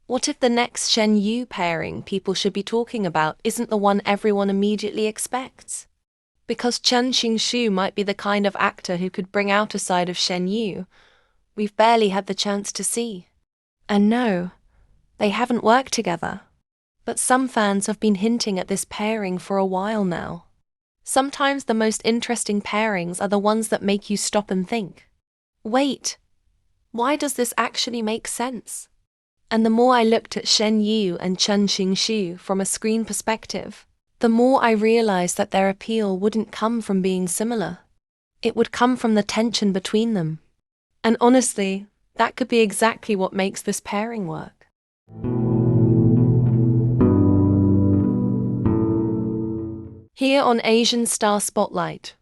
What if the next Shen Yue pairing people should be talking about isn't the one everyone immediately expects? Because Chen Xingxu might be the kind of actor who could bring out a side of Shen Yue we've barely had the chance to see. And no, they haven't worked together. But some fans have been hinting at this pairing for a while now. Sometimes the most interesting pairings are the ones that make you stop and think. Wait, why does this actually make sense? And the more I looked at Shen Yue and Chen Xingxu from a screen perspective, the more I realized that their appeal wouldn't come from being similar. It would come from the tension between them. And honestly, that could be exactly what makes this pairing work. Here on Asian Star Spotlight,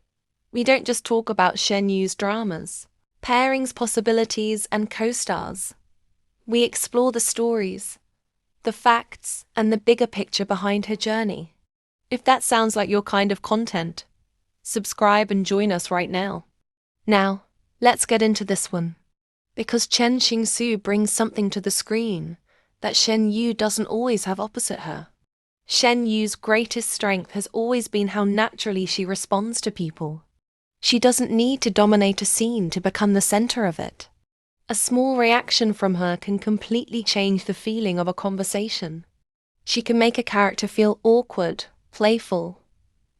we don't just talk about Shen Yu's dramas, pairings, possibilities, and co-stars. We explore the stories, the facts, and the bigger picture behind her journey. If that sounds like your kind of content, subscribe and join us right now. Now, let's get into this one. Because Chen Xingxu brings something to the screen that Shen Yue doesn't always have opposite her. Shen Yue's greatest strength has always been how naturally she responds to people. She doesn't need to dominate a scene to become the center of it. A small reaction from her can completely change the feeling of a conversation. She can make a character feel awkward, playful,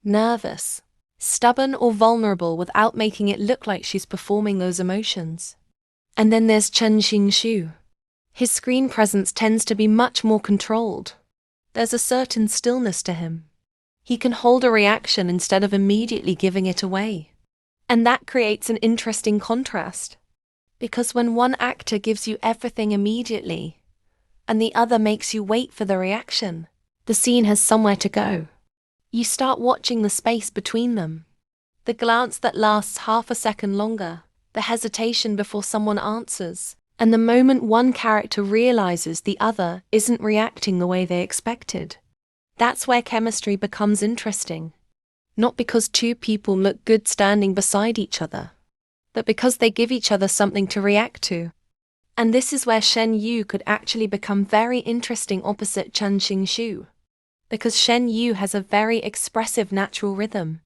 nervous, stubborn, or vulnerable without making it look like she's performing those emotions. And then there's Chen Xingxu. His screen presence tends to be much more controlled. There's a certain stillness to him. He can hold a reaction instead of immediately giving it away. And that creates an interesting contrast. Because when one actor gives you everything immediately, and the other makes you wait for the reaction, the scene has somewhere to go. You start watching the space between them. The glance that lasts half a second longer, the hesitation before someone answers, and the moment one character realizes the other isn't reacting the way they expected. That's where chemistry becomes interesting. Not because two people look good standing beside each other, but because they give each other something to react to. And this is where Shen Yue could actually become very interesting opposite Chen Xingxu. Because Shen Yue has a very expressive natural rhythm.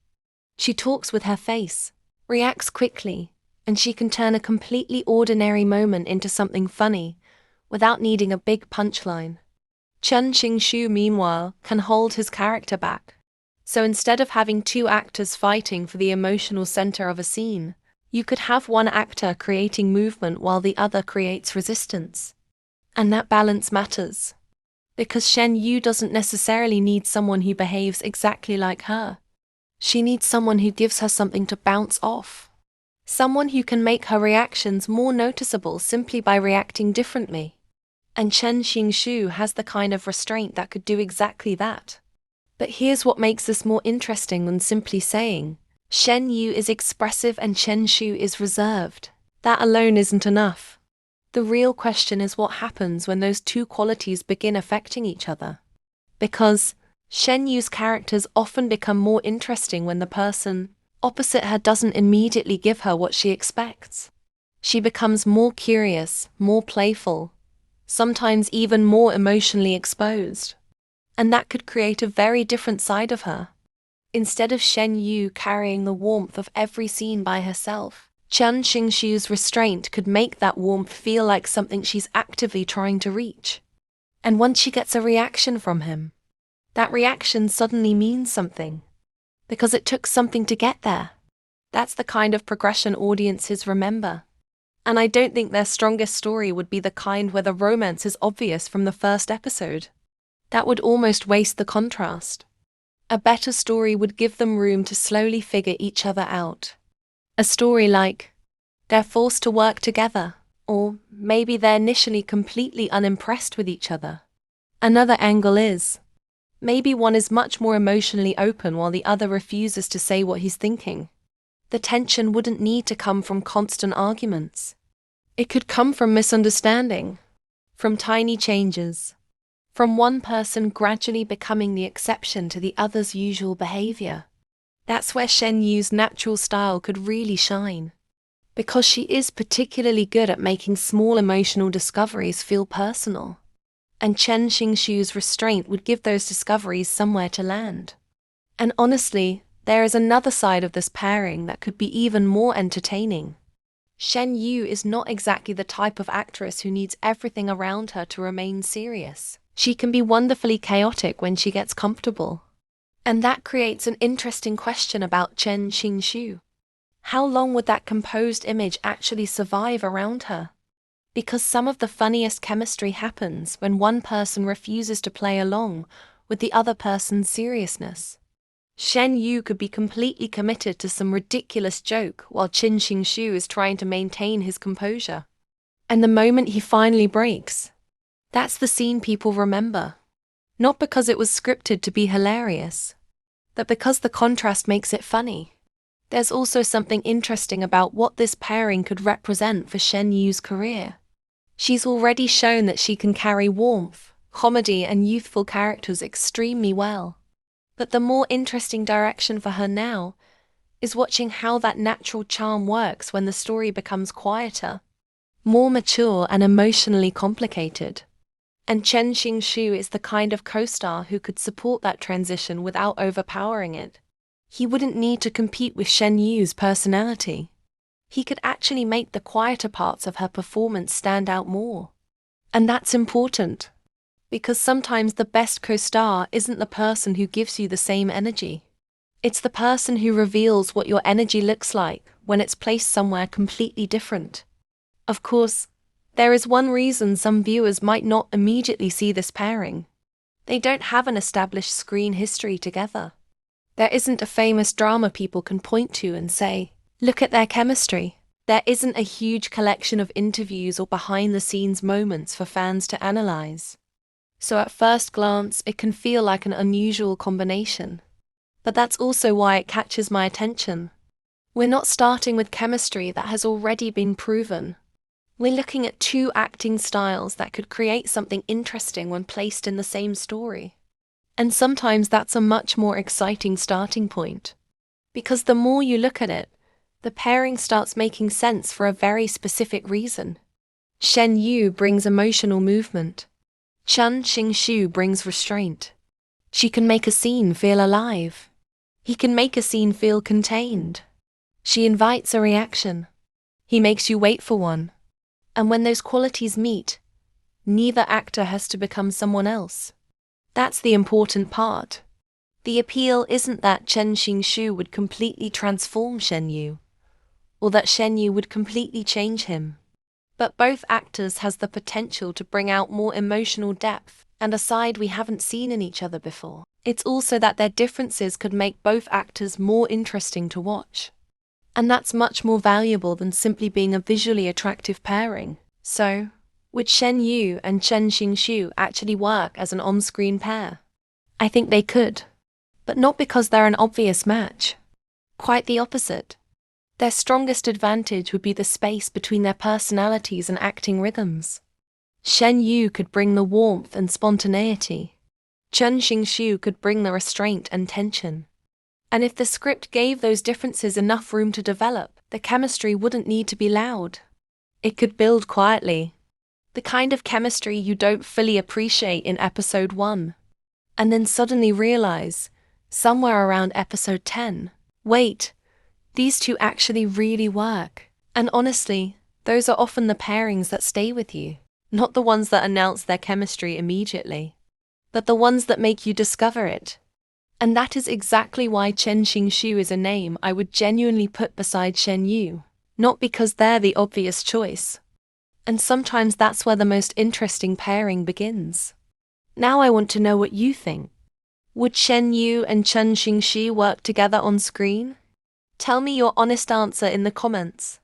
She talks with her face, reacts quickly, and she can turn a completely ordinary moment into something funny, without needing a big punchline. Chen Xingxu, meanwhile, can hold his character back. So instead of having two actors fighting for the emotional center of a scene, you could have one actor creating movement while the other creates resistance. And that balance matters. Because Shen Yue doesn't necessarily need someone who behaves exactly like her. She needs someone who gives her something to bounce off. Someone who can make her reactions more noticeable simply by reacting differently. And Chen Xingxu has the kind of restraint that could do exactly that. But here's what makes this more interesting than simply saying, Shen Yue is expressive and Chen Xu is reserved. That alone isn't enough. The real question is what happens when those two qualities begin affecting each other. Because Shen Yue's characters often become more interesting when the person opposite her doesn't immediately give her what she expects. She becomes more curious, more playful, sometimes even more emotionally exposed. And that could create a very different side of her. Instead of Shen Yue carrying the warmth of every scene by herself, Chen Xingxu's restraint could make that warmth feel like something she's actively trying to reach. And once she gets a reaction from him, that reaction suddenly means something. Because it took something to get there. That's the kind of progression audiences remember. And I don't think their strongest story would be the kind where the romance is obvious from the first episode. That would almost waste the contrast. A better story would give them room to slowly figure each other out. A story like, they're forced to work together, or maybe they're initially completely unimpressed with each other. Another angle is, maybe one is much more emotionally open while the other refuses to say what he's thinking. The tension wouldn't need to come from constant arguments. It could come from misunderstanding, from tiny changes, from one person gradually becoming the exception to the other's usual behavior. That's where Shen Yue's natural style could really shine. Because she is particularly good at making small emotional discoveries feel personal. and Chen Xingxu's restraint would give those discoveries somewhere to land. And honestly, there is another side of this pairing that could be even more entertaining. Shen Yue is not exactly the type of actress who needs everything around her to remain serious. She can be wonderfully chaotic when she gets comfortable. And that creates an interesting question about Chen Xingxu. How long would that composed image actually survive around her? Because some of the funniest chemistry happens when one person refuses to play along with the other person's seriousness. Shen Yue could be completely committed to some ridiculous joke while Chen Xingxu is trying to maintain his composure. And the moment he finally breaks, that's the scene people remember. Not because it was scripted to be hilarious, but because the contrast makes it funny. There's also something interesting about what this pairing could represent for Shen Yue's career. She's already shown that she can carry warmth, comedy, and youthful characters extremely well. But the more interesting direction for her now is watching how that natural charm works when the story becomes quieter, more mature, and emotionally complicated. And Chen Xingxu is the kind of co-star who could support that transition without overpowering it. He wouldn't need to compete with Shen Yue's personality. He could actually make the quieter parts of her performance stand out more. And that's important, because sometimes the best co-star isn't the person who gives you the same energy. It's the person who reveals what your energy looks like when it's placed somewhere completely different. Of course, there is one reason some viewers might not immediately see this pairing. They don't have an established screen history together. There isn't a famous drama people can point to and say, "Look at their chemistry." There isn't a huge collection of interviews or behind-the-scenes moments for fans to analyze. So at first glance, it can feel like an unusual combination. But that's also why it catches my attention. We're not starting with chemistry that has already been proven. We're looking at two acting styles that could create something interesting when placed in the same story. And sometimes that's a much more exciting starting point. Because the more you look at it, the pairing starts making sense for a very specific reason. Shen Yue brings emotional movement. Chen Xingxu brings restraint. She can make a scene feel alive. He can make a scene feel contained. She invites a reaction. He makes you wait for one. And when those qualities meet, neither actor has to become someone else. That's the important part. The appeal isn't that Chen Xingxu would completely transform Shen Yue, or that Shen Yue would completely change him. But both actors has the potential to bring out more emotional depth and a side we haven't seen in each other before. It's also that their differences could make both actors more interesting to watch. And that's much more valuable than simply being a visually attractive pairing. So, would Shen Yue and Chen Xingxu actually work as an on-screen pair? I think they could. But not because they're an obvious match. Quite the opposite. Their strongest advantage would be the space between their personalities and acting rhythms. Shen Yue could bring the warmth and spontaneity. Chen Xingxu could bring the restraint and tension. And if the script gave those differences enough room to develop, the chemistry wouldn't need to be loud. It could build quietly. The kind of chemistry you don't fully appreciate in episode 1. And then suddenly realize, somewhere around episode 10, wait, these two actually really work. And honestly, those are often the pairings that stay with you. Not the ones that announce their chemistry immediately, but the ones that make you discover it. And that is exactly why Chen Xingxu is a name I would genuinely put beside Shen Yue, not because they're the obvious choice. And sometimes that's where the most interesting pairing begins. Now I want to know what you think. Would Shen Yue and Chen Xingxu work together on screen? Tell me your honest answer in the comments.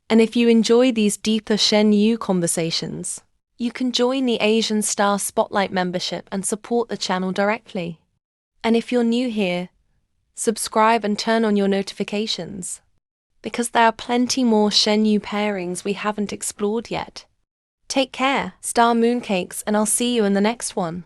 And if you enjoy these deeper Shen Yue conversations, you can join the Asian Star Spotlight membership and support the channel directly. And if you're new here, subscribe and turn on your notifications, because there are plenty more Shen Yue pairings we haven't explored yet. Take care, Star Mooncakes, and I'll see you in the next one.